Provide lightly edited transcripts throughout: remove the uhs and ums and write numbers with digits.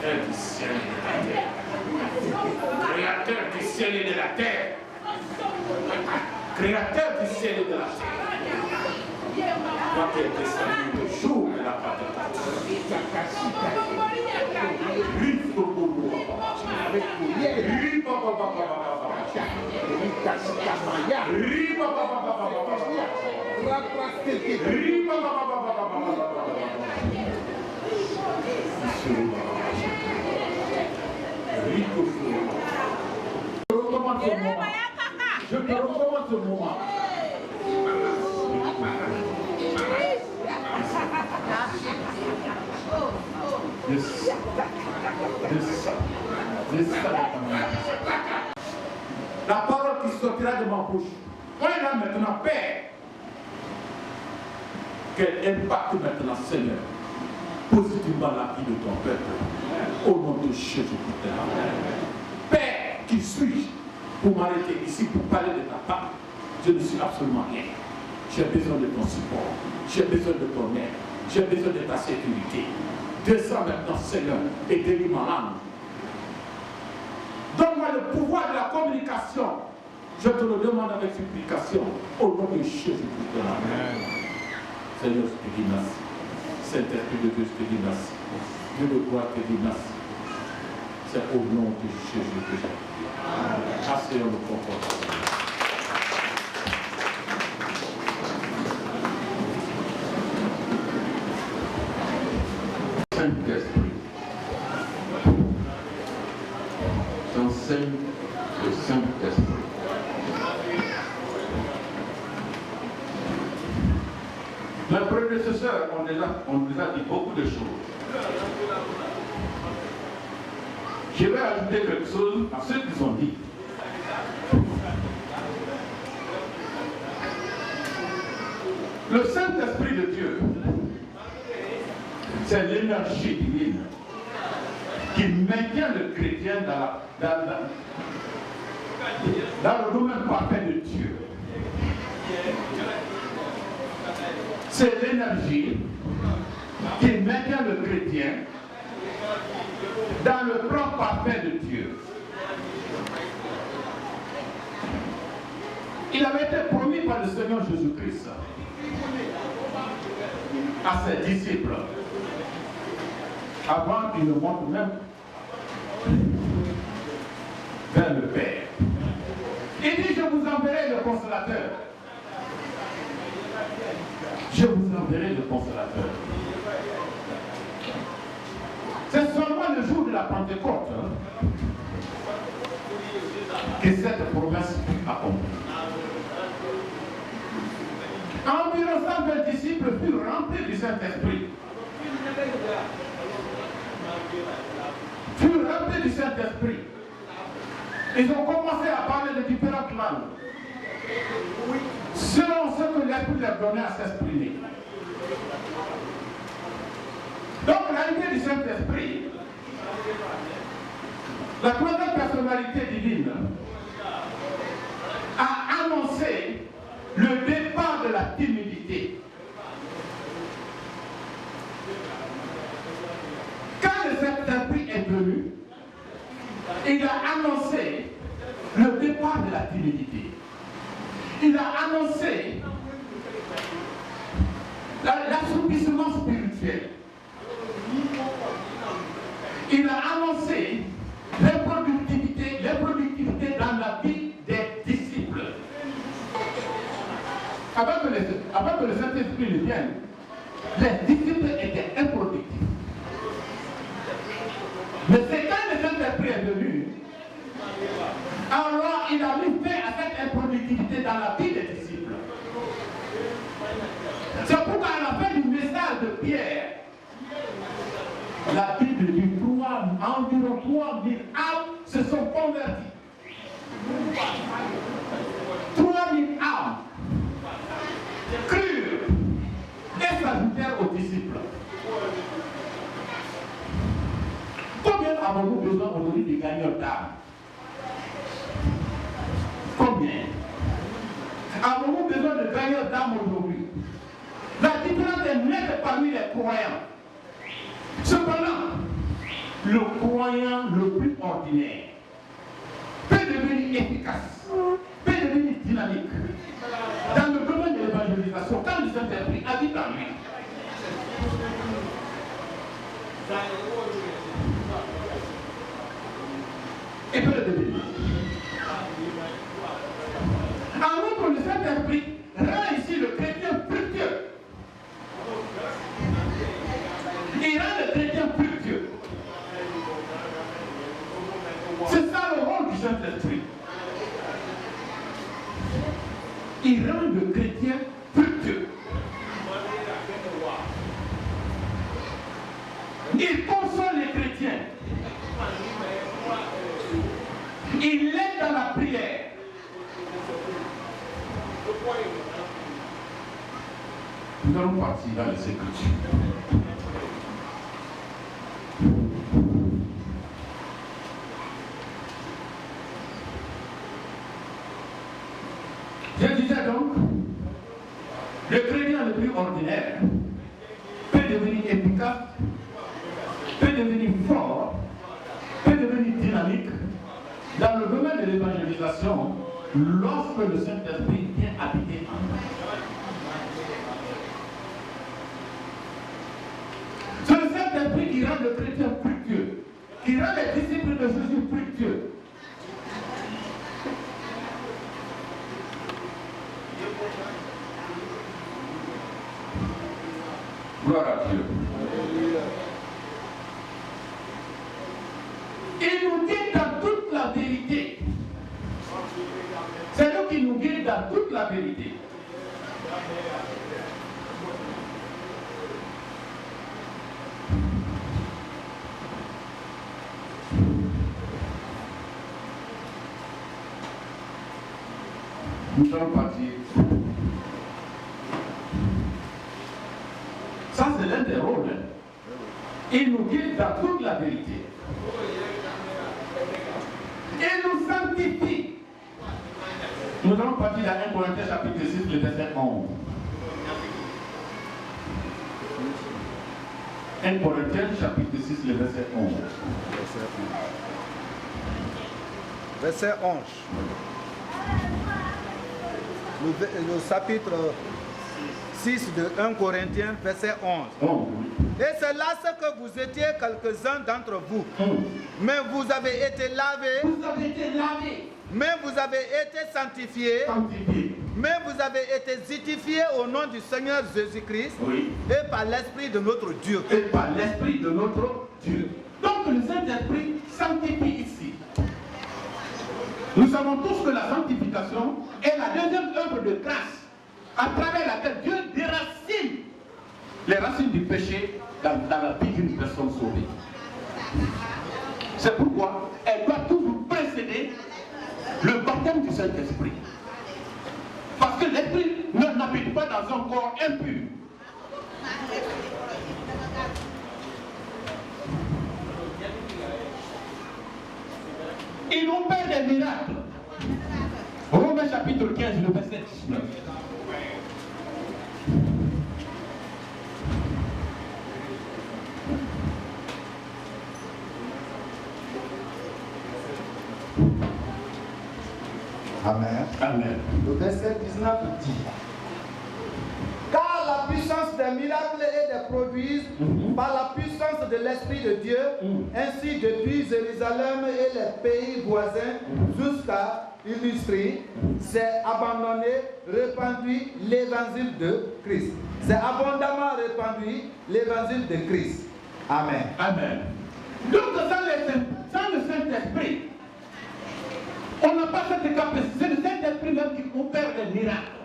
Créateur du ciel et de la terre. Créateur du ciel et de la terre. Créateur du ciel et de la terre. Toi qui es descendu le jour de la Pentecôte. Je te recommande ce moment. La parole qui sortira de ma bouche, moi là maintenant, Père, qu'elle impacte maintenant, Seigneur, positivement la vie de ton peuple, au nom de Jésus-Christ. Père, qui suis-je pour m'arrêter ici pour parler de ta part? Je ne suis absolument rien. J'ai besoin de ton support, j'ai besoin de ton aide, j'ai besoin de ta sécurité. Descends maintenant, Seigneur, et délivre ma âme. Donne-moi le pouvoir de la communication. Je te le demande avec supplication, au nom de Jésus-Christ. Amen. Seigneur, je te dis merci. Saint-Esprit de Dieu, je te dis merci. Dieu de gloire, je te dis merci. C'est au nom de Jésus que j'ai. Asseyons le confort. Saint-Esprit, j'enseigne le Saint-Esprit. Mes prédécesseurs ont déjà dit beaucoup de choses. Je vais ajouter quelque chose à ce qu'ils ont dit. Le Saint-Esprit de Dieu, c'est l'énergie divine qui maintient le chrétien dans le domaine parfait de Dieu. C'est l'énergie qui maintient le chrétien dans le plan parfait de Dieu. Il avait été promis par le Seigneur Jésus-Christ à ses disciples avant qu'il ne monte même vers le Père. Il dit, je vous enverrai le consolateur. Je vous enverrai le consolateur. C'est seulement le jour de la Pentecôte que cette promesse fut accomplie. Environ 120 disciples furent remplis du Saint-Esprit. Furent remplis du Saint-Esprit. Ils ont commencé à parler de différentes langues, selon ce que l'Esprit leur donnait à s'exprimer. Donc l'arrivée du Saint-Esprit, la troisième personnalité divine, a annoncé le départ de la timidité. Quand le Saint-Esprit est venu, il a annoncé le départ de la timidité. Il a annoncé l'assouplissement spirituel. Il a annoncé les productivités dans la vie des disciples. Avant que le Saint-Esprit ne vienne, les disciples étaient improductifs. Mais c'est quand le Saint-Esprit est venu, alors il a mis fin à cette improductivité dans la vie des disciples. C'est pourquoi à la fin du message de Pierre, la Bible dit environ 3000 âmes se sont converties. 3000 âmes crurent et s'ajoutèrent aux disciples. Combien avons-nous besoin aujourd'hui de gagnants d'âmes? Combien avons-nous besoin de gagnants d'âmes aujourd'hui? La différence est nette parmi les croyants. Cependant, le croyant le plus ordinaire peut devenir efficace, peut devenir dynamique dans le domaine de l'évangélisation quand le Saint-Esprit habite en lui. Et peut le devenir. En outre, le Saint-Esprit rend ici le chrétien fructueux. Il rend le chrétien fructueux. C'est ça le rôle du Saint-Esprit. Il rend le chrétien fructueux. Il console les chrétiens. Il l'aide dans la prière. Nous allons partir dans les Écritures. Je disais donc, le chrétien le plus ordinaire peut devenir efficace, peut devenir fort, peut devenir dynamique dans le domaine de l'évangélisation lorsque le Saint-Esprit vient habiter en nous. C'est le Saint-Esprit qui rend le chrétien fructueux, qui rend les disciples de Jésus fructueux. Gloire à Dieu. Il nous guide dans toute la vérité. C'est lui qui nous guide dans toute la vérité. Nous allons partir. Ça, c'est l'un des rôles. Il nous guide dans toute la vérité. Il nous sanctifie. Nous allons partir dans 1 Corinthiens chapitre 6, le verset 11. 1 Corinthiens chapitre 6, le verset 11. Verset 11. Le chapitre 6 de 1 Corinthiens, verset 11. Et c'est là ce que vous étiez quelques-uns d'entre vous. Mais vous avez été lavés. Vous avez été lavés. Mais vous avez été sanctifiés. Mais vous avez été zitifiés au nom du Seigneur Jésus-Christ. Oui. Et par l'Esprit de notre Dieu. Et par l'Esprit de notre Dieu. Donc le Saint-Esprit sanctifie ici. Nous savons tous que la sanctification est la deuxième œuvre de grâce à travers laquelle Dieu déracine les racines du péché dans la vie d'une personne sauvée. C'est pourquoi elle doit toujours précéder le baptême du Saint-Esprit. Parce que l'Esprit n'habite pas dans un corps impur. Il opère des miracles. Romains chapitre 15, le verset 19. Amen. Amen. Le verset 19 dit: car la puissance des miracles et des prodiges, par la puissance de l'Esprit de Dieu, ainsi depuis Jérusalem et les pays voisins jusqu'à Illustrie, c'est abandonné, répandu l'évangile de Christ. C'est abondamment répandu l'évangile de Christ. Amen. Amen. Donc sans le Saint-Esprit, on n'a pas cette capacité. C'est le Saint-Esprit même qui opère des miracles.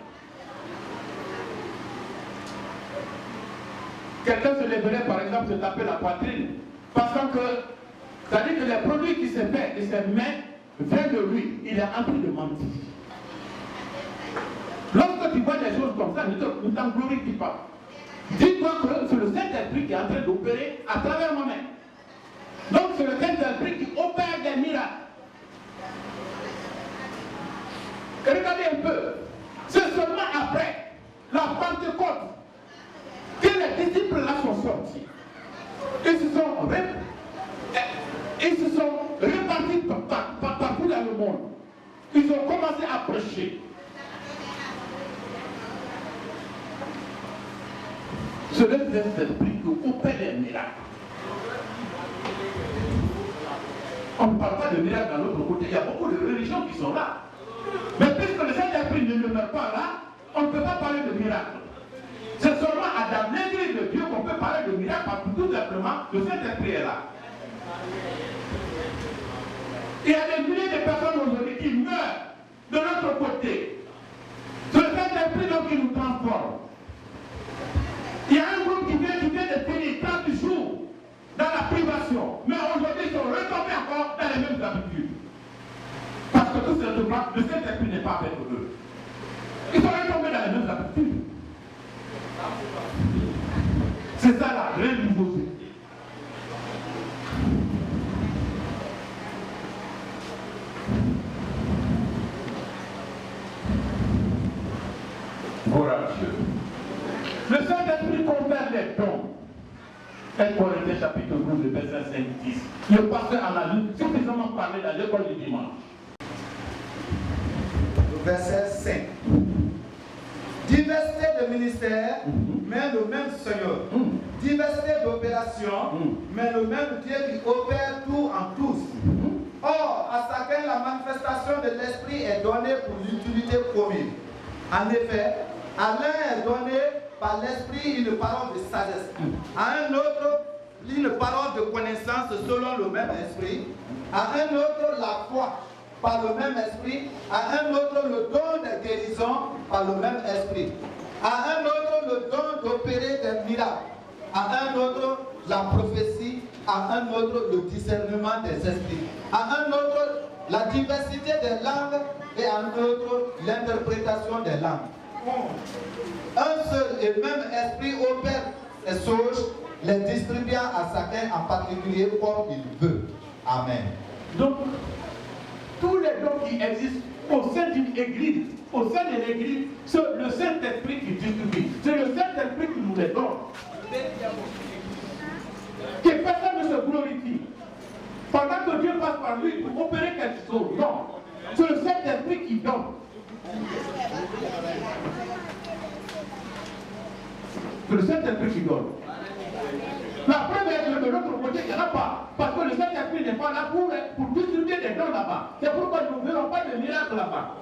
Quelqu'un se lèverait par exemple se taper la poitrine, pensant que, c'est-à-dire que les produits qui se fait et ses mains viennent de lui, il est en train de mentir. Lorsque tu vois des choses comme ça, ne t'en glorifie pas. Dis-toi que c'est le Saint-Esprit qui est en train d'opérer à travers ma main. Donc c'est le Saint-Esprit qui opère des miracles. Et regardez un peu, c'est seulement après la Pentecôte que les disciples là sont sortis. Ils se sont Ils se sont répartis partout dans le monde. Ils ont commencé à prêcher. C'est le Saint-Esprit qui opère les miracles. On ne parle pas de miracles dans l'autre côté. Il y a beaucoup de religions qui sont là. Mais puisque le Saint-Esprit ne demeure pas là, on ne peut pas parler de miracles. C'est seulement dans l'Église de Dieu qu'on peut parler de miracles parce que tout simplement, le Saint-Esprit est là. Il y a des milliers de personnes aujourd'hui qui meurent de l'autre côté. C'est le Saint-Esprit donc qui nous transforme. Il y a un groupe qui vient de tenir 30 jours dans la privation. Mais aujourd'hui, ils sont retombés encore dans les mêmes habitudes. Parce que tout simplement, le Saint-Esprit n'est pas avec eux. Ils sont retombés dans les mêmes habitudes. C'est ça la vraie nouveauté. Voilà, Dieu. Le Saint-Esprit confère les dons. 1 Corinthiens chapitre 12, verset 5-10. Le pasteur en a suffisamment parlé dans l'école du dimanche. Verset 5. Diversité de ministères, mais le même Seigneur. Diversité d'opérations, mais le même Dieu qui opère tout en tous. Or, à chacun, la manifestation de l'Esprit est donnée pour l'utilité commune. En effet, à l'un est donné par l'Esprit une parole de sagesse, à un autre une parole de connaissance selon le même Esprit, à un autre la foi par le même Esprit, à un autre le don de guérison par le même Esprit, à un autre le don d'opérer des miracles, à un autre la prophétie, à un autre le discernement des esprits, à un autre la diversité des langues et à un autre l'interprétation des langues. Un seul et même esprit opère ces choses, les distribuant à chacun en particulier comme il veut. Amen. Donc, tous les dons qui existent au sein d'une église, au sein de l'église, c'est le Saint-Esprit qui distribue. C'est le Saint-Esprit qui nous les donne. Que personne ne se glorifie. Pendant que Dieu passe par lui pour opérer quelque chose. Non. C'est le Saint-Esprit qui donne. C'est le Saint-Esprit qui donne. La preuve est que de l'autre côté, il n'y en a pas. Parce que le Saint-Esprit n'est pas là pour distribuer des dons là-bas. C'est pourquoi nous ne verrons pas de miracles là-bas.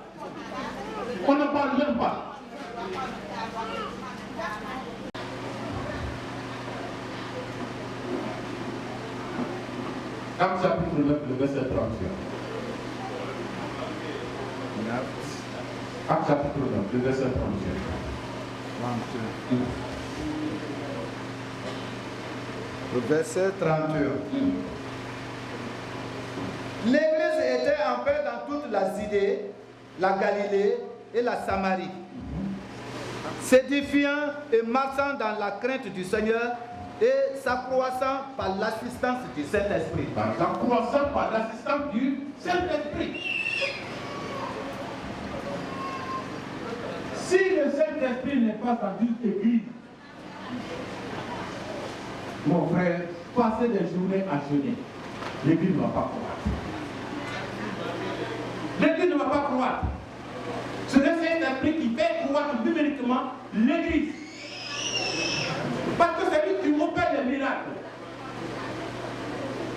On n'en parle même pas. Acte chapitre 9, le verset 31. Acte chapitre 9, le verset 31. Le verset 31. L'église était en paix dans toute la Judée, la Galilée et la Samarie, s'édifiant et marchant dans la crainte du Seigneur et s'accroissant par l'assistance du Saint-Esprit. S'accroissant par l'assistance du Saint-Esprit. Si le Saint-Esprit n'est pas dans une église, mon frère, passer des journées à jeûner, l'église ne va pas croître. L'église ne va pas croître. C'est le Saint-Esprit qui fait croître numériquement l'église. Parce que c'est lui qui opère les miracles.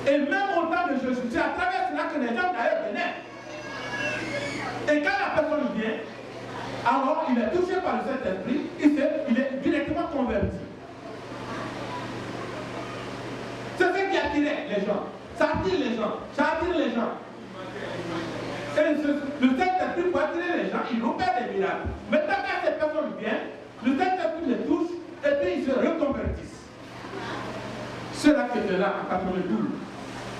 Et même au temps de Jésus, c'est à travers cela que les gens d'ailleurs venaient. Et quand la personne vient, alors il est touché par le Saint-Esprit, il est directement converti. C'est ce qui attirait les gens. Ça attire les gens. Ça attire les gens. Et le Saint-Esprit pour attirer les gens, il opère des miracles. Maintenant, quand ces personnes viennent, le Saint-Esprit les touche et puis ils se reconvertissent. Ceux-là qui étaient là en 92,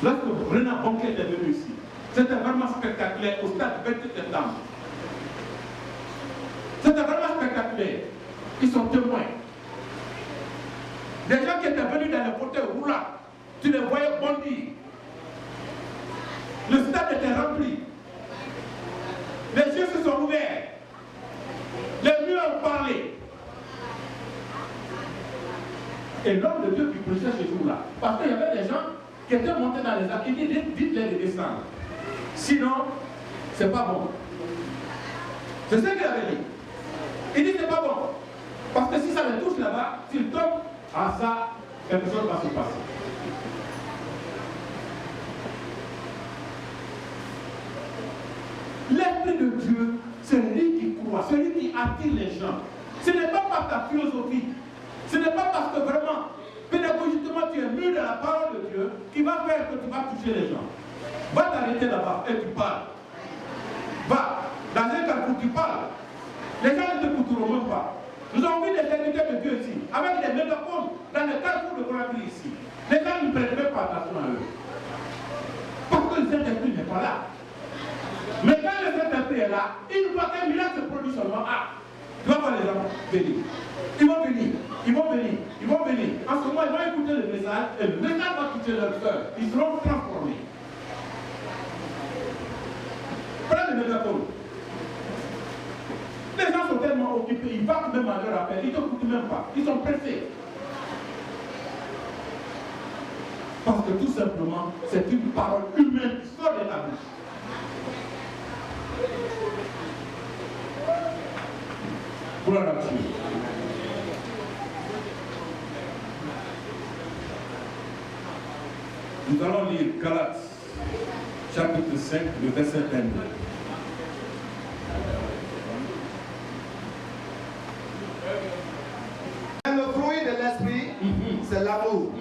lorsque Renan Bonquet est venu ici, c'était vraiment spectaculaire au stade 28 septembre. C'était vraiment spectaculaire. Ils sont témoins. Des gens qui étaient venus dans les fauteuils roulants, tu les voyais bondir. Le stade était rempli. Les yeux se sont ouverts. Les murs ont parlé. Et l'homme de Dieu qui prêchait ce jour-là, parce qu'il y avait des gens qui étaient montés dans les arbres. Il dit, dites-les de descendre. Sinon, c'est pas bon. C'est ce qu'il avait dit. Il dit, c'est pas bon. Parce que si ça les touche là-bas, s'ils tombent, à ça, quelque chose va se passer. L'Esprit de Dieu, c'est lui qui croit, c'est lui qui attire les gens. Ce n'est pas par ta philosophie, ce n'est pas parce que vraiment, pédagogiquement, tu es mûr de la parole de Dieu qui va faire que tu vas toucher les gens. Va t'arrêter là-bas et tu parles. Va, dans un carrefour, tu parles. Les gens ne t'écouteront même pas. Nous avons vu des serviteurs de Dieu ici, avec des mégaphones, dans le carrefour de Conakry ici. Les gens ne prennent même pas attention à eux. Parce que le Saint-Esprit n'est pas là. Mais quand le Saint-Esprit est là, une fois qu'un miracle se produit seulement, tu vas voir les gens venir. Ils vont venir, ils vont venir, ils vont venir. En ce moment, ils vont écouter le message et le message va toucher leur cœur. Ils seront transformés. Prenez le mégaphone. Les gens sont tellement occupés, ils partent même à leur appel, ils ne t'écoutent même pas, ils sont pressés. Parce que tout simplement, c'est une parole humaine qui sort de ta bouche. Gloire à Dieu. Nous allons lire Galates, chapitre 5, le verset 22. Le fruit de l'esprit, c'est l'amour,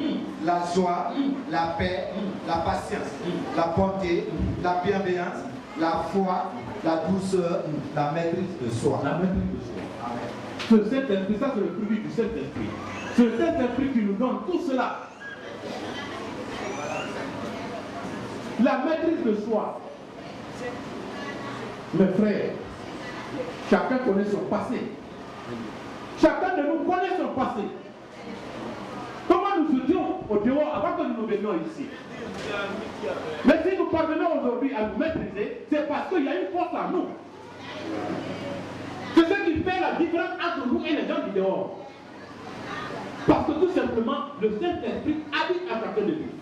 la joie, la paix, la patience, la bonté, la bienveillance, la foi, la douceur, la maîtrise de soi. La maîtrise de soi. Amen. Ce Saint-Esprit, ça c'est le fruit du Saint-Esprit. Ce Saint-Esprit qui nous donne tout cela. La maîtrise de soi. Mes frères, chacun connaît son passé. Chacun de nous connaît son passé. Comment nous étions au dehors avant que nous venions ici? Mais si nous parvenons aujourd'hui à nous maîtriser, c'est parce qu'il y a une force en nous. C'est ce qui fait la différence entre nous et les gens du dehors. Parce que tout simplement, le Saint-Esprit habite à chacun de nous.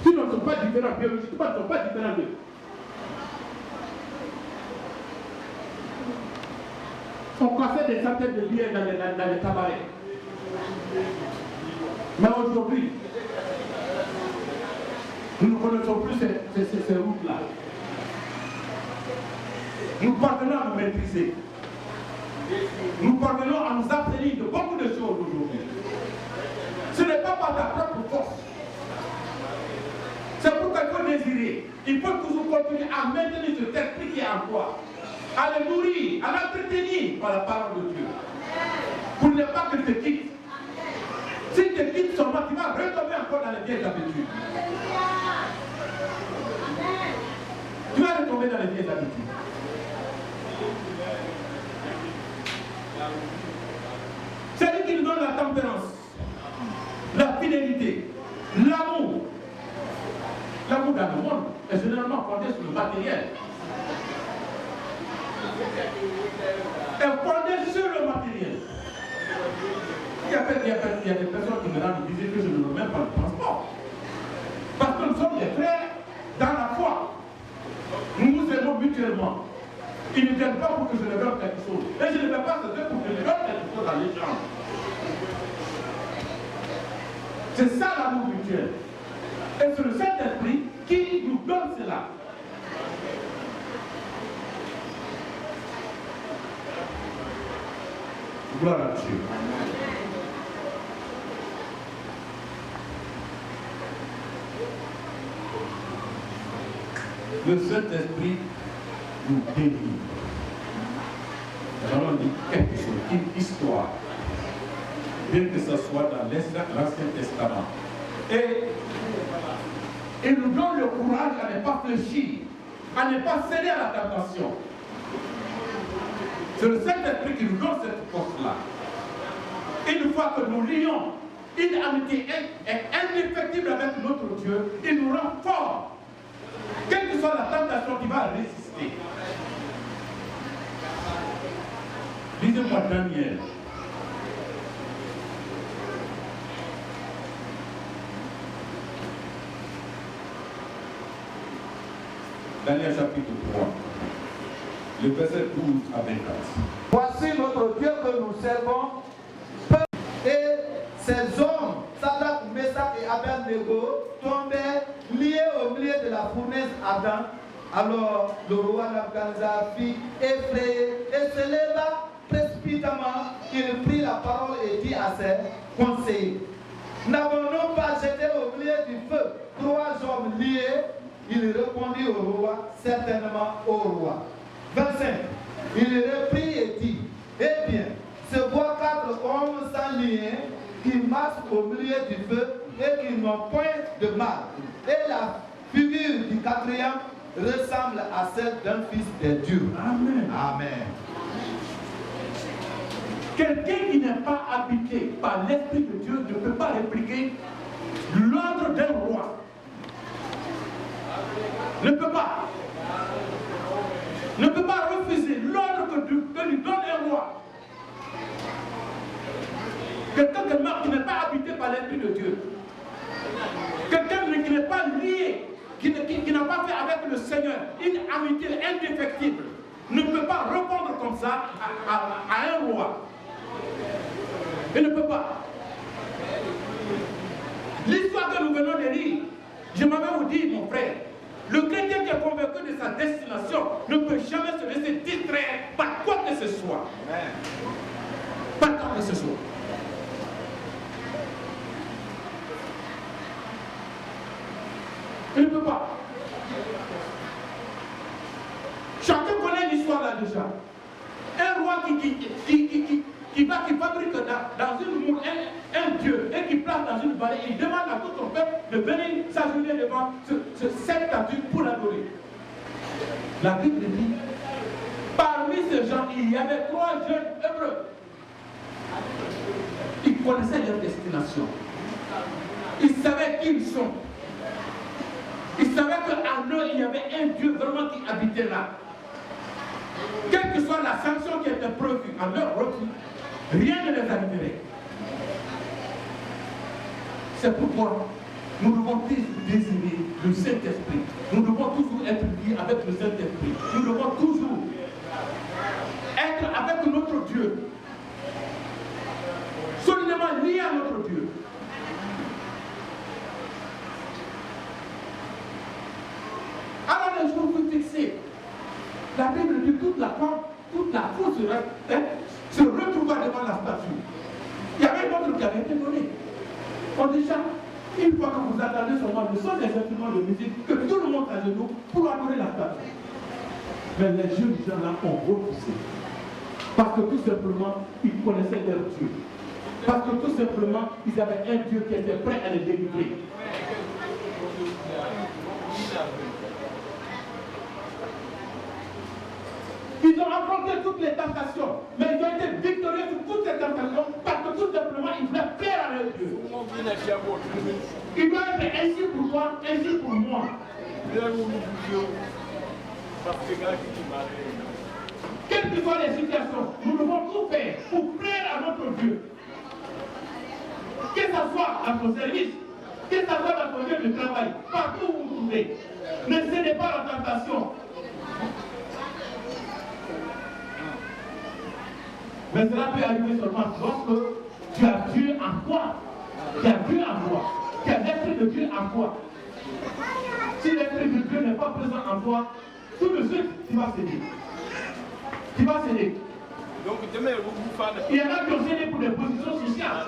Si nous ne sommes pas différents, biologiquement, nous ne sommes pas différents d'eux. On cassait des centaines de billets dans les cabarets. Mais aujourd'hui, nous ne connaissons plus ces routes-là. Nous parvenons à nous maîtriser. Nous parvenons à nous abstenir de beaucoup de choses aujourd'hui. Ce n'est pas par ta propre force. C'est pourquoi il faut désirer. Il faut toujours continuer à maintenir cet esprit qui est en toi. À le nourrir, à l'entretenir par la parole de Dieu. Pour ne pas que te quitte. Si te quitte seulement, tu vas retomber encore dans les vieilles habitudes. Tu vas retomber dans les vieilles habitudes. C'est lui qui nous donne la tempérance, la fidélité, l'amour. L'amour dans le monde est généralement fondé sur le matériel. Est fondé sur le matériel. Il y a des personnes qui me rendent visite que je ne veux même pas le transport. Parce que nous sommes des frères dans la foi. Nous nous aimons mutuellement. Ils ne viennent pas pour que je leur donne quelque chose. Et je ne vais pas se dire pour que je leur donne quelque chose à l'échange. C'est ça l'amour mutuel. Et c'est le Saint-Esprit qui nous donne cela. Gloire à Dieu. Le Saint-Esprit nous délivre. Nous allons dire quelque chose, une histoire, bien que ce soit dans l'Ancien Testament. Et il nous donne le courage à ne pas fléchir, à ne pas céder à la tentation. C'est le Saint-Esprit qui nous donne cette force-là. Une fois que nous lions une amitié indéfectible avec notre Dieu, il nous rend forts. Quelle que soit la tentation qui va résister. Lisez-moi Daniel. Daniel chapitre 3, le verset 12 à 24. Voici notre Dieu que nous servons. Et ces hommes, Sadrach, Meshach et Abed-Nego, tombaient liés au milieu de la fournaise ardente. Alors le roi Nabuchodonosor fit effrayer et se leva précipitamment. Il prit la parole et dit à ses conseillers: n'avons-nous pas jeté au milieu du feu 3 hommes liés? Il répondit au roi: certainement au roi. 25. Il reprit et dit: eh bien, se voient 4 hommes sans lien qui marchent au milieu du feu et qui n'ont point de mal. Et la figure du 4e ressemble à celle d'un fils de Dieu. Amen. Amen. Quelqu'un qui n'est pas habité par l'Esprit de Dieu ne peut pas répliquer l'ordre d'un roi. Ne peut pas. Ne peut pas refuser l'ordre que lui donne un roi. Quelqu'un qui n'est pas habité par l'Esprit de Dieu. Quelqu'un qui n'est pas lié, qui n'a pas fait avec le Seigneur une amitié indéfectible, ne peut pas répondre comme ça à un roi. Il ne peut pas. L'histoire que nous venons de lire, je m'avais vous dit, mon frère, le chrétien qui est convaincu de sa destination ne peut jamais se laisser distraire par quoi que ce soit. Par quoi que ce soit. Il ne peut pas. Chacun connaît l'histoire là déjà. Un roi qui fabrique dans une moule un dieu et qui place dans une vallée, il demande à tout son peuple de venir s'agenouiller devant cette statue pour l'adorer. La Bible dit, parmi ces gens, il y avait 3 jeunes hébreux. Ils connaissaient leur destination. Ils savaient qui ils sont. Ils savaient qu'en eux, il y avait un Dieu vraiment qui habitait là. Quelle que soit la sanction qui était prévue en leur refus, rien ne les arriverait. C'est pourquoi nous devons désirer le Saint-Esprit. Nous devons toujours être liés avec le Saint-Esprit. Nous devons toujours être avec notre Dieu. Solidement liés à notre Dieu. Alors les jours furent fixés. La Bible dit toute la foule se retrouva devant la statue. Il y avait un autre qui avait été donné. On dit ça, une fois que vous attendez seulement le son des instruments de musique, que tout le monde à genoux pour adorer la statue. Mais les jeunes gens là ont refusé. Parce que tout simplement, ils connaissaient leur Dieu. Parce que tout simplement, ils avaient un Dieu qui était prêt à les délivrer. Ils ont affronté toutes les tentations, mais ils ont été victorieux sur toutes ces tentations parce que tout simplement ils voulaient plaire à leur Dieu. Il doit être ainsi pour toi, ainsi pour moi. Quelles que soient les situations, nous devons tout faire pour plaire à notre Dieu. Que ce soit à ton service, que ce soit dans ton lieu de travail, partout où vous trouvez. Ne cédez pas à la tentation. Mais cela peut arriver seulement lorsque tu as Dieu en toi. Tu as Dieu en toi. Tu as l'Esprit de Dieu en toi. Si l'Esprit de Dieu n'est pas présent en toi, tout de suite, tu vas céder. Tu vas céder. Il y en a qui ont cédé pour des positions sociales.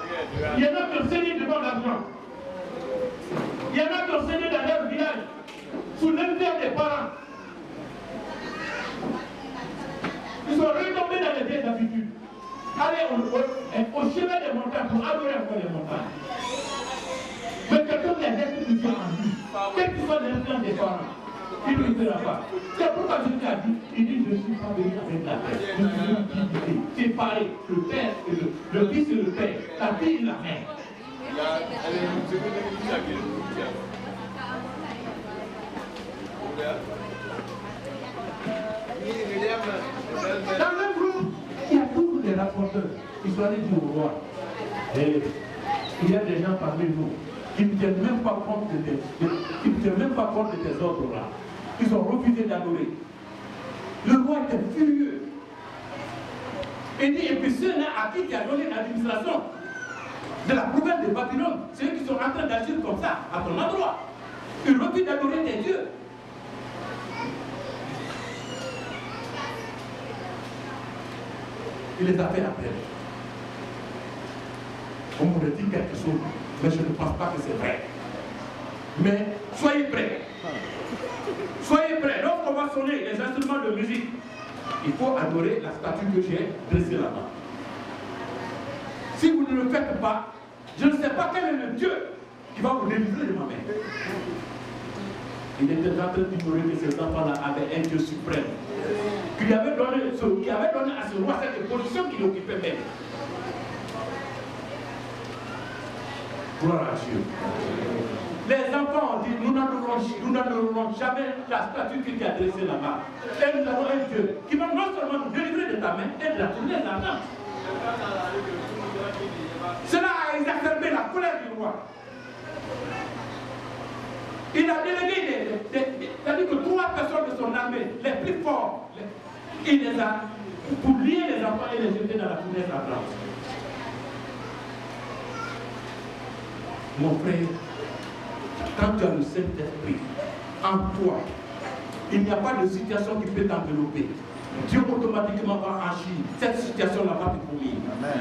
Il y en a qui ont cédé devant l'argent. Il y en a qui ont cédé dans leur village, sous l'intérêt des parents. Ils sont retombés dans les vieilles habitudes. Allez au chemin des montagnes pour adorer encore les montagnes. Mais quelqu'un qui a l'esprit de Dieu en lui, quel que soit l'influence des parents, il ne le fera pas. C'est pourquoi Jésus a dit, il dit, je ne suis pas venu avec la paix. Je suis venu diviser, séparer le Père et le Fils et le Père, la fille et la mère. Dans le groupe, il y a toujours des rapporteurs qui sont allés dire au roi. Et il y a des gens parmi nous qui ne tiennent même pas compte de tes ordres là. Ils ont refusé d'adorer. Le roi était furieux. Et dit, et puis ceux-là à qui a donné l'administration de la province de Babylone, c'est eux qui sont en train d'agir comme ça, à ton endroit. Ils refusent d'adorer tes dieux. Il les a fait appel. On m'aurait dit quelque chose, mais je ne pense pas que c'est vrai. Mais soyez prêts. Soyez prêts. Lorsqu'on va sonner les instruments de musique, il faut adorer la statue que j'ai dressée là-bas. Si vous ne le faites pas, je ne sais pas quel est le Dieu qui va vous délivrer de ma main. Il était en train d'ignorer que ces enfants-là avaient un Dieu suprême, qui avait donné à ce roi cette position qu'il occupait même. Gloire à Dieu. Les enfants ont dit, nous n'adorerons jamais la statue qu'il a dressée là-bas. Et nous avons un Dieu qui va non seulement nous délivrer de ta main et de la tourner la main. Cela a exacerbé la colère du roi. Il a délégué, c'est-à-dire que 3 personnes de son armée, les plus forts, il les a, pour lier les enfants et les jeter dans la fournaise ardente. Mon frère, quand tu as le Saint-Esprit en toi, il n'y a pas de situation qui peut t'envelopper. Dieu automatiquement va agir. Cette situation-là va te courir. Amen.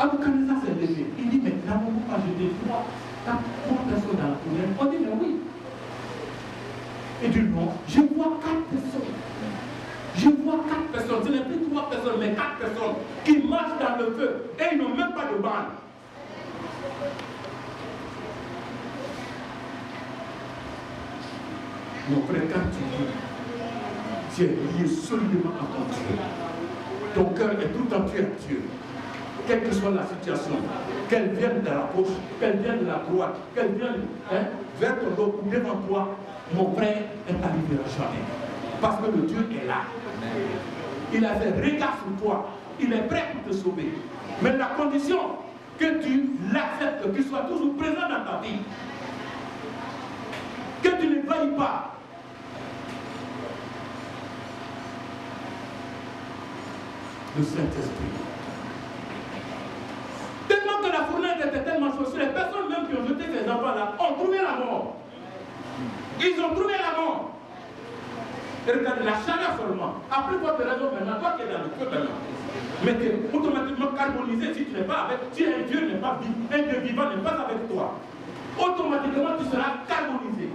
Abukhadnezzar s'est levé. Il dit, mais n'avons-nous pas jeté 3 personnes dans la fournaise? On dit, mais oui. Il dit, non, je vois 4 personnes. Je vois 4 personnes. Ce n'est plus 3 personnes, mais 4 personnes qui marchent dans le feu. Et ils n'ont même pas de bande. Mon frère, quand tu es lié solidement à ton Dieu, ton cœur est tout entier à Dieu. Quelle que soit la situation, qu'elle vienne de la gauche, qu'elle vienne de la droite, qu'elle vienne vers ton dos ou devant toi, mon frère est arrivé à jamais. Parce que le Dieu est là. Il a fait regard sur toi. Il est prêt pour te sauver. Mais la condition que tu l'acceptes, qu'il soit toujours présent dans ta vie, que tu ne veuilles pas. Le Saint-Esprit. Tellement que la fournaise était tellement chaude, les personnes même qui ont jeté ces enfants-là ont trouvé la mort. Ils ont trouvé la mort. Et regardez, la chaleur seulement. A plus forte raison maintenant, toi qui es dans le feu maintenant. Mais tu es automatiquement carbonisé si tu n'es pas avec, si un Dieu n'est pas vivant, un Dieu vivant n'est pas avec toi. Automatiquement tu seras carbonisé.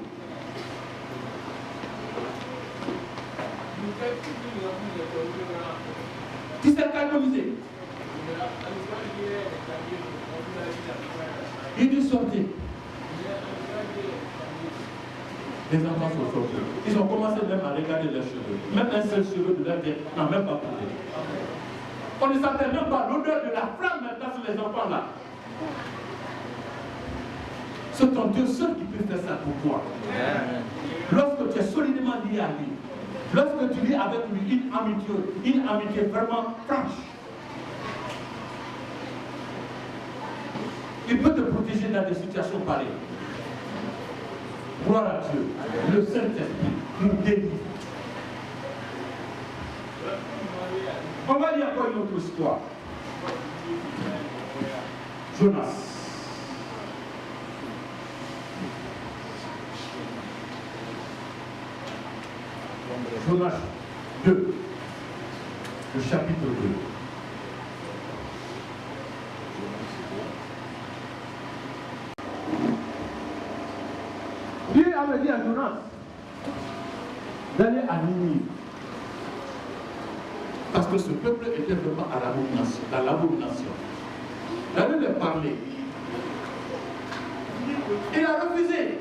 Tu seras carbonisé. Il dit sortez. Les enfants sont sortis. Ils ont commencé même à regarder leurs cheveux. Même un seul cheveu de leur tête n'a même pas coupé. On ne sentait même pas l'odeur de la flamme maintenant sur les enfants là. C'est ton Dieu seul qui peut faire ça pour toi. Lorsque tu es solidement lié à lui, lorsque tu vis avec lui une amitié vraiment franche, il peut te protéger dans des situations pareilles. Gloire à Dieu. Le Saint-Esprit nous délivre. On va lire encore une autre histoire. Jonas. Jonas 2. Le chapitre 2. Dieu avait dit à Jonas d'aller à Ninive. Parce que ce peuple était vraiment à l'abomination. D'aller leur parler. Il a refusé.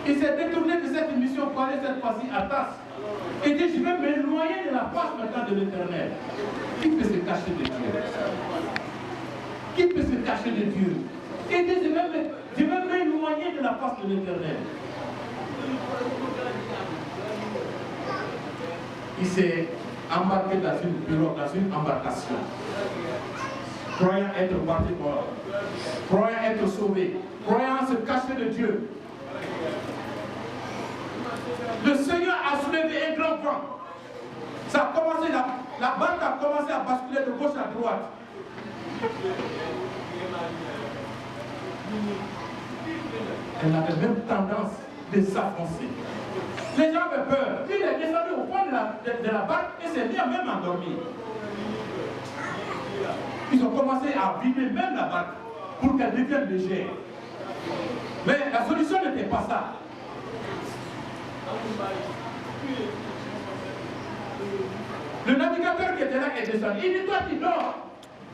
Il s'est détourné de cette mission pour aller cette fois-ci à Tasse. Il dit, je vais m'éloigner de la face maintenant de l'Éternel. Qui peut se cacher de Dieu? Qui peut se cacher de Dieu? Il dit, je vais m'éloigner de la face de l'Éternel. Il s'est embarqué dans une embarcation. croyant être parti mort, croyant être sauvé, croyant se cacher de Dieu. Le Seigneur a soulevé un grand vent. Ça a commencé, la barque a commencé à basculer de gauche à droite. Elle avait même tendance de s'enfoncer. Les gens avaient peur. Il est descendu au fond de la barque et s'est mis à même endormi. Ils ont commencé à vider même la barque pour qu'elle devienne légère. Mais la solution n'était pas ça. Le navigateur qui était là est descendu. Il dit, toi tu dors.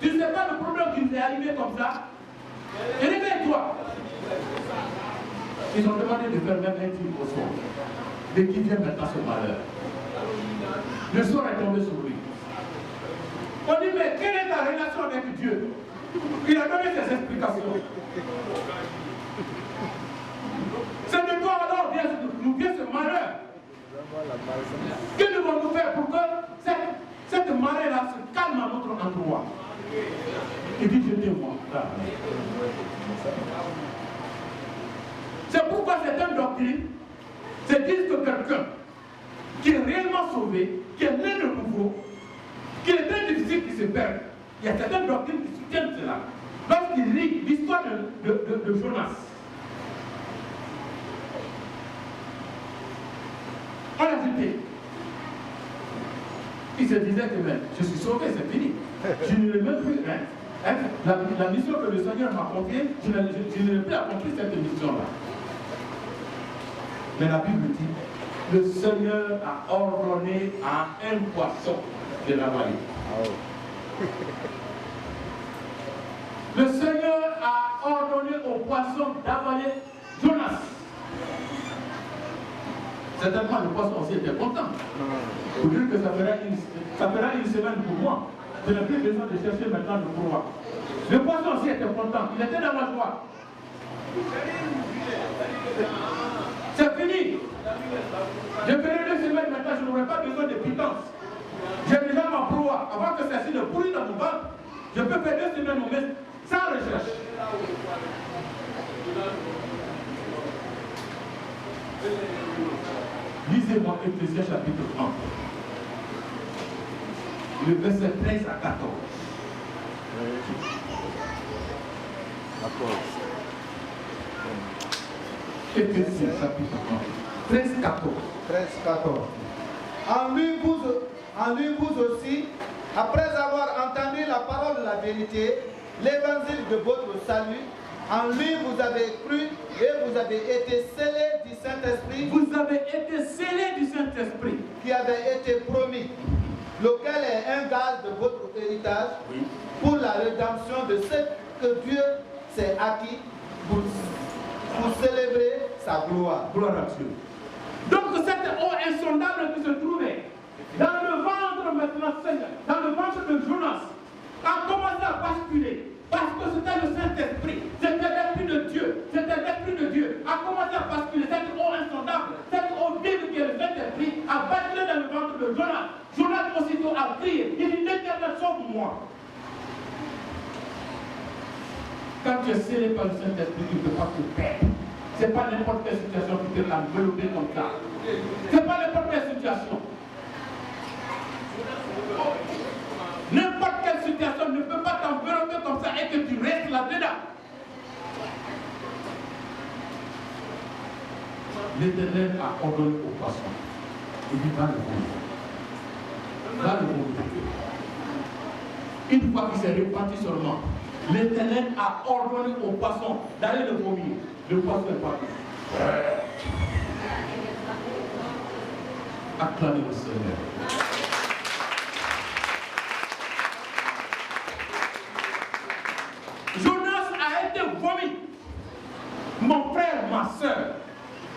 Tu ne sais pas le problème qui nous est arrivé comme ça. Et réveille-toi. Ils ont demandé de faire même un tir au soir. De qui vient maintenant ce malheur? Le sort est tombé sur lui. On dit, mais quelle est ta relation avec Dieu? Il a donné ses explications. C'est de toi alors nous vient ce malheur. Que devons-nous faire pour que cette marée-là se calme à notre endroit? Il dit, jetez-moi. C'est pourquoi certaines doctrines se disent que quelqu'un qui est réellement sauvé, qui est né de nouveau, qui est très difficile qu'il se perde. Il y a certaines doctrines qui soutiennent cela. Lorsqu'il lit l'histoire de Jonas, on l'a jeté. Il se disait que même, je suis sauvé, c'est fini. Je ne l'ai même plus. La mission que le Seigneur m'a confiée, je n'ai plus accompli cette mission-là. Mais la Bible dit, le Seigneur a ordonné à un poisson de l'avaler. Le Seigneur a ordonné au poisson d'avaler Jonas. Certainement, le poisson aussi était content. Pour dire que ça fera une semaine pour moi. Je n'ai plus besoin de chercher maintenant le pouvoir. Le poisson aussi était content. Il était dans la joie. C'est fini. Je ferai 2 semaines maintenant, je n'aurai pas besoin de pitance. J'ai déjà ma proie. Avant que celle-ci ne pourrit dans mon ventre, je peux faire 2 semaines au moins sans recherche. Lisez-moi Ecclésiaste chapitre 30. Le verset 13 à 14. Ecclésiaste chapitre 30. 13, 14. 13, 14. En lui vous aussi, après avoir entendu la parole de la vérité, l'évangile de votre salut, en lui vous avez cru et vous avez été scellés du Saint-Esprit. Vous avez été scellés du Saint-Esprit. Qui avait été promis, lequel est un gage de votre héritage, oui, pour la rédemption de ce que Dieu s'est acquis pour célébrer sa gloire. Gloire à Dieu. Donc cette eau insondable qui se trouvait dans le ventre maintenant, dans le ventre de Jonas, a commencé à basculer. Parce que c'était le Saint-Esprit, c'était l'Esprit de Dieu, a commencé à basculer. Cette eau insondable, cette eau vive qui est le Saint-Esprit, a basculé dans le ventre de Jonas. Jonas aussitôt a crié, il dit, l'Éternel sauve-moi. Quand tu es scellé par le Saint-Esprit, tu ne peux pas te perdre. Ce n'est pas n'importe quelle situation qui peut l'envelopper comme ça. Ce n'est pas n'importe quelle situation. N'importe quelle situation ne peut pas t'envelopper comme ça et que tu restes là-dedans. L'Éternel a ordonné au poisson. Il dit, va le vomir. Va le vomir. Une fois qu'il s'est répandu seulement, l'Éternel a ordonné au poisson d'aller le vomir. Le poisson est parti. Acclamez le Seigneur. Jonas a été vomi. Mon frère, ma soeur,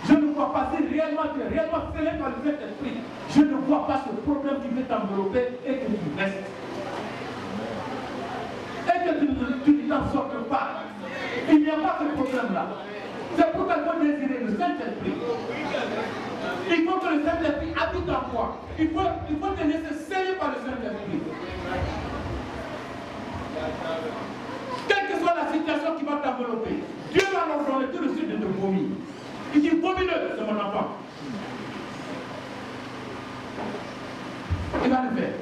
je ne vois pas si réellement tu es réellement scellé par le Saint-Esprit. Je ne vois pas ce problème qui veut t'envelopper et que tu restes. Et que tu ne t'en sortes pas. Il n'y a pas ce problème-là. C'est pourquoi il faut désirer le Saint-Esprit. Il faut que le Saint-Esprit habite en toi. Il faut te laisser sceller par le Saint-Esprit. malédiction qui va t'envelopper. Dieu va l'ordonner tout de suite de te vomir. Il dit vomis-le, c'est mon enfant. Il va le faire.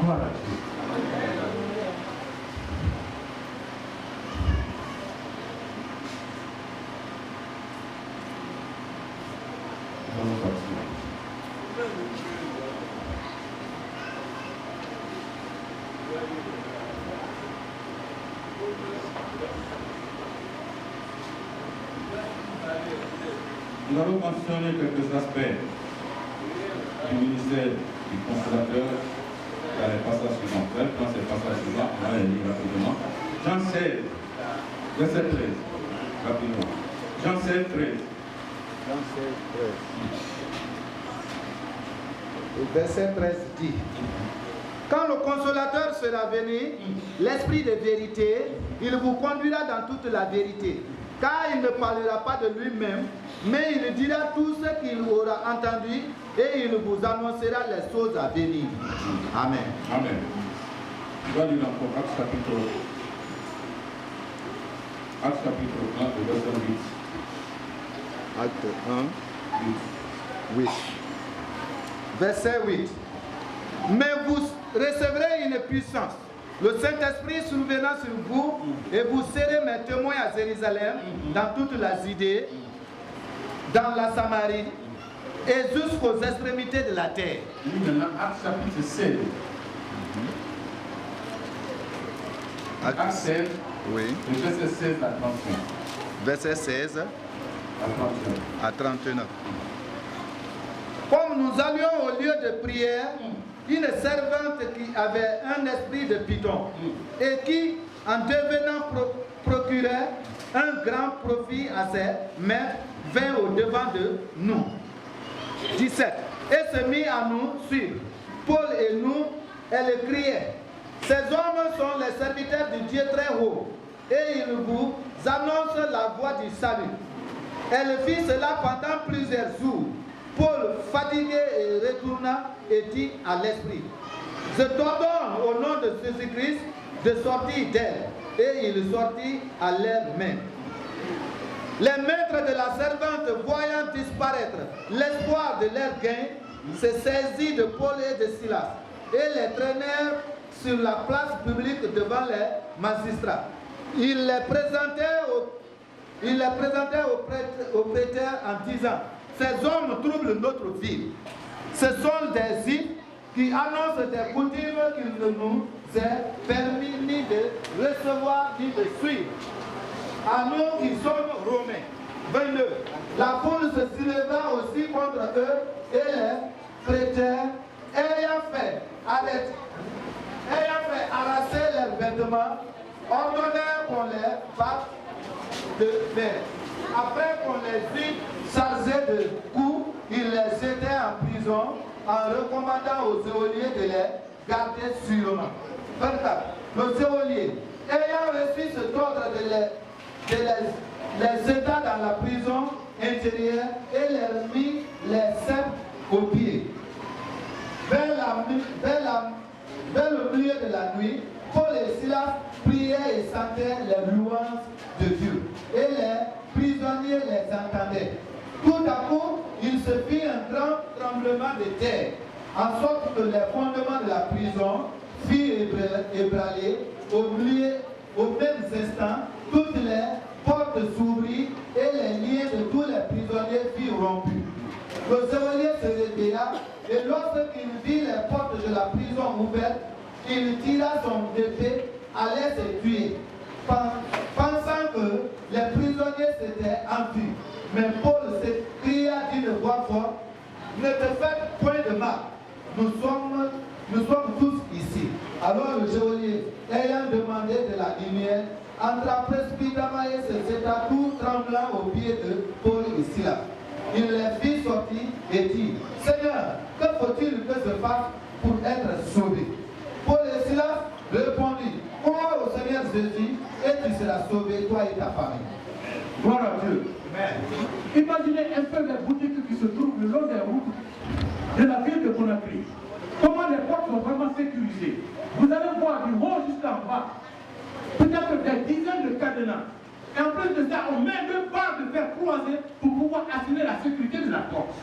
Voilà. Nous allons mentionner quelques aspects du ministère du consolateur dans les passages suivants. Dans ces passages suivants, on va les lire rapidement. Jean 16, verset 13. Rapidement. Jean 16, 13. Jean 16, 13. Le verset 13 dit: quand le consolateur sera venu, l'esprit de vérité, il vous conduira dans toute la vérité. Car il ne parlera pas de lui-même, mais il dira tout ce qu'il aura entendu et il vous annoncera les choses à venir. Amen. Amen. Tu vas lire encore Actes chapitre 1, le verset 8. Acte 1, 8. Verset 8. Mais vous recevrez une puissance. Le Saint-Esprit surviendra sur vous et vous serez mes témoins à Jérusalem, dans toute la Judée, dans la Samarie et jusqu'aux extrémités de la terre. Maintenant, Actes chapitre 16. Actes 16, oui. le verset 16 à 31. Verset 16 À 31. à 39. Comme nous allions au lieu de prière, une servante qui avait un esprit de python et qui, en devenant procurait un grand profit à ses maîtres, vint au devant de nous. 17. Et se mit à nous suivre. Paul et nous, elle criait: ces hommes sont les serviteurs du Dieu très haut, et ils vous annoncent la voie du salut. Elle fit cela pendant plusieurs jours. Paul, fatigué, retourna et dit à l'esprit: je t'ordonne au nom de Jésus-Christ de sortir d'elle. Et il sortit à leurs mains. Les maîtres de la servante, voyant disparaître l'espoir de leur gain, se saisirent de Paul et de Silas et les traînèrent sur la place publique devant les magistrats. Ils les présentèrent au prêteur en disant: ces hommes troublent notre ville. Ce sont des îles qui annoncent des coutumes qu'il ne nous est permis ni de recevoir ni de suivre. À nous qui sommes romains. 22. La foule se souleva aussi contre eux et les chrétiens, ayant fait arracher leurs vêtements, ordonnèrent qu'on les batte de fer. Après qu'on les eut chargés de coups, ils les jetaient en prison en recommandant aux geôliers de les garder sûrement. 24. Le geôlier, ayant reçu cet ordre de les jeter dans la prison intérieure et leur mit les ceps aux pieds. Vers le milieu de la nuit, Paul et Silas priaient et chantaient les louanges de Dieu. Et les prisonniers les entendaient. Tout à coup, il se fit un grand tremblement de terre, en sorte que les fondements de la prison firent ébranler. Au même instant, toutes les portes s'ouvrirent et les liens de tous les prisonniers furent rompus. Le geôlier se réveilla et lorsqu'il vit les portes de la prison ouvertes, il tira son épée, allait se tuer, pensant que les prisonniers s'étaient enfuis. Mais Paul s'écria d'une voix forte: ne te faites point de mal, nous sommes tous ici. Alors le geôlier, ayant demandé de la lumière, entra précipitamment et se jeta tout tremblant aux pieds de Paul et Silas. Il les fit sortir et dit: Seigneur, que faut-il que je fasse pour être sauvé? Paul et Silas répondit: crois au Seigneur Jésus et tu seras sauvé, toi et ta famille. Gloire à Dieu. Amen. Imaginez un peu les boutiques qui se trouvent le long des routes de la ville de Conakry. Comment les portes sont vraiment sécurisées. commencer pour pouvoir assurer la sécurité de la porte.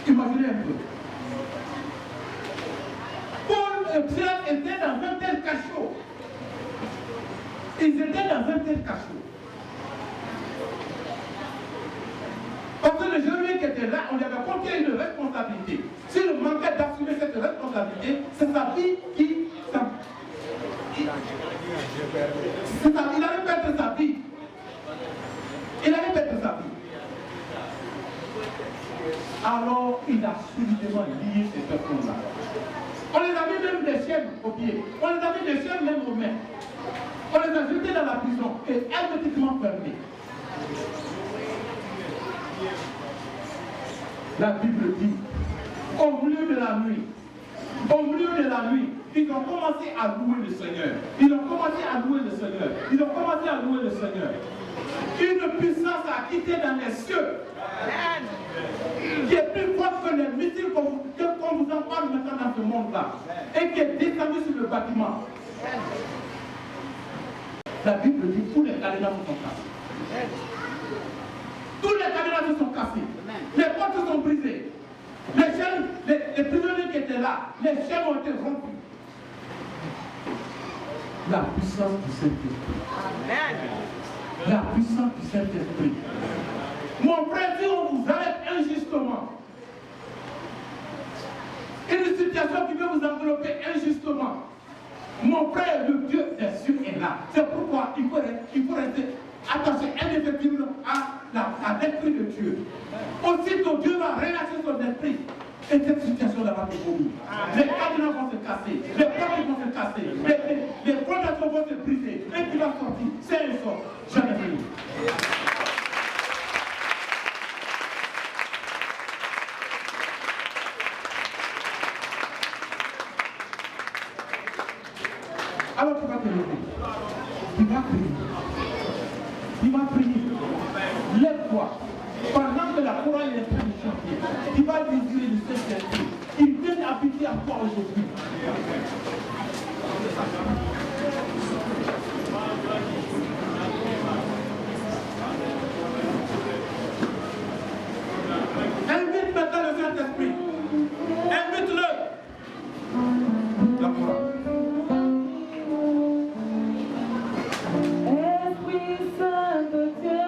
Imaginez un peu. Paul et Pierre étaient dans un tel cachot. Ils étaient dans un tel cachot. Parce que le jeune qui était là, on lui avait confié une responsabilité. S'il manquait d'assumer cette responsabilité, c'est sa vie qui... Il allait perdre sa vie. Il allait perdre sa vie. Alors, il a solidement lié ces personnes-là. On les a mis même des chaînes aux pieds. On les a mis des chaînes même aux mains. On les a jetés dans la prison et hermétiquement fermés. La Bible dit, au milieu de la nuit, ils ont commencé à louer le Seigneur. Ils ont commencé à louer le Seigneur. Une puissance a quitté dans les cieux, qui est plus forte que les missiles qu'on vous en parle maintenant dans ce monde-là, et qui est descendue sur le bâtiment. La Bible dit, tous les cadenas se sont cassés. Tous les cadenas se sont cassés. Les portes sont brisées. Les chaînes, les prisonniers qui étaient là, les chaînes ont été rompues. La puissance du Saint-Esprit. La puissance du Saint-Esprit. Mon frère, si on vous arrête injustement, une situation qui veut vous envelopper injustement, mon frère, le Dieu des cieux est là. C'est pourquoi il faut rester attaché indéfectible à l'esprit de Dieu. Aussitôt Dieu va relâcher son esprit. Et cette situation-là va évoluer. Les cadenas vont se casser, les portes vont se casser, les fondations vont se briser. Et tu vas sortir, c'est un sort. Jamais fini. Alors tu vas te lever. Tu vas prier. Lève-toi. Pendant que la chorale est en train de chanter, tu vas désirer le Saint-Esprit. Il vient habiter à toi aujourd'hui. Invite maintenant le Saint-Esprit. Invite-le. La chorale. Esprit Saint de Dieu.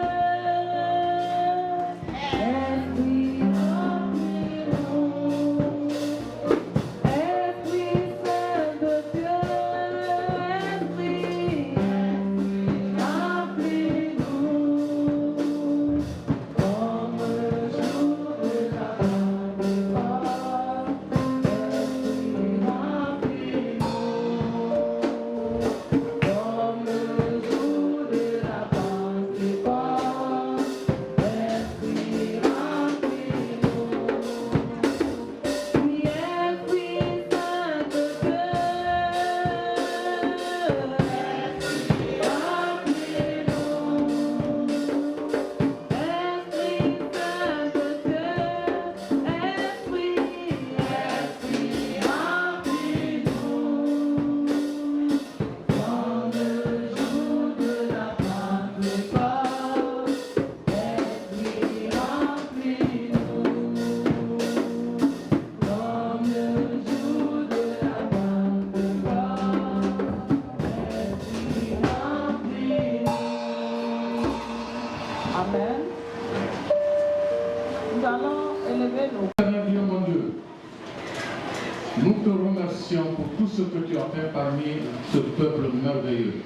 Nous te remercions pour tout ce que tu as fait parmi ce peuple merveilleux.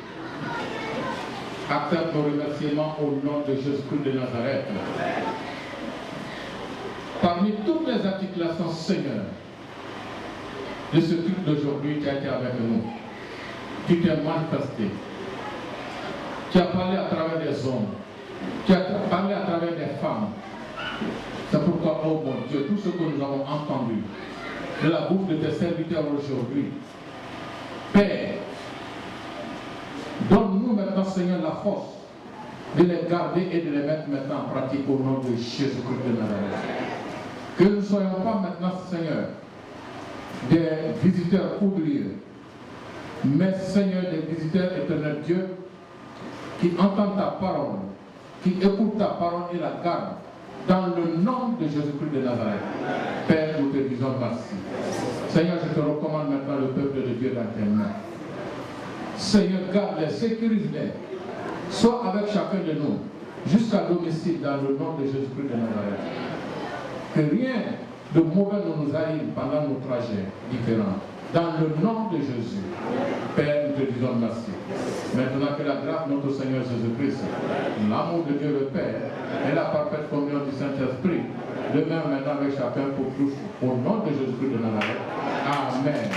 Accepte nos remerciements au nom de Jésus-Christ de Nazareth. Parmi toutes les articulations, Seigneur, de ce culte d'aujourd'hui, tu as été avec nous. Tu t'es manifesté. Tu as parlé à travers des hommes. Tu as parlé à travers des femmes. C'est pourquoi, oh mon Dieu, tout ce que nous avons entendu de la bouche de tes serviteurs aujourd'hui, Père, donne-nous maintenant, Seigneur, la force de les garder et de les mettre maintenant en pratique au nom de Jésus-Christ de Nazareth. Que nous ne soyons pas maintenant, Seigneur, des visiteurs oubliés, mais, Seigneur, des visiteurs éternels, Dieu, qui entendent ta parole qui écoutent ta parole et la gardent. Dans le nom de Jésus-Christ de Nazareth. Père, nous te disons merci. Seigneur, je te recommande maintenant le peuple de Dieu dans tes mains. Seigneur, garde-les, sécurise-les. Sois avec chacun de nous, jusqu'à domicile, dans le nom de Jésus-Christ de Nazareth. Que rien de mauvais ne nous arrive pendant nos trajets différents. Dans le nom de Jésus. Père, nous te disons merci. Maintenant que la grâce de notre Seigneur Jésus-Christ, l'amour de Dieu le Père et la parfaite communion du Saint-Esprit demeurent maintenant avec chacun pour tous. Au nom de Jésus-Christ de Nazareth. Amen.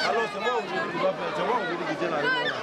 Alors c'est moi où je vais faire, c'est moi où je vais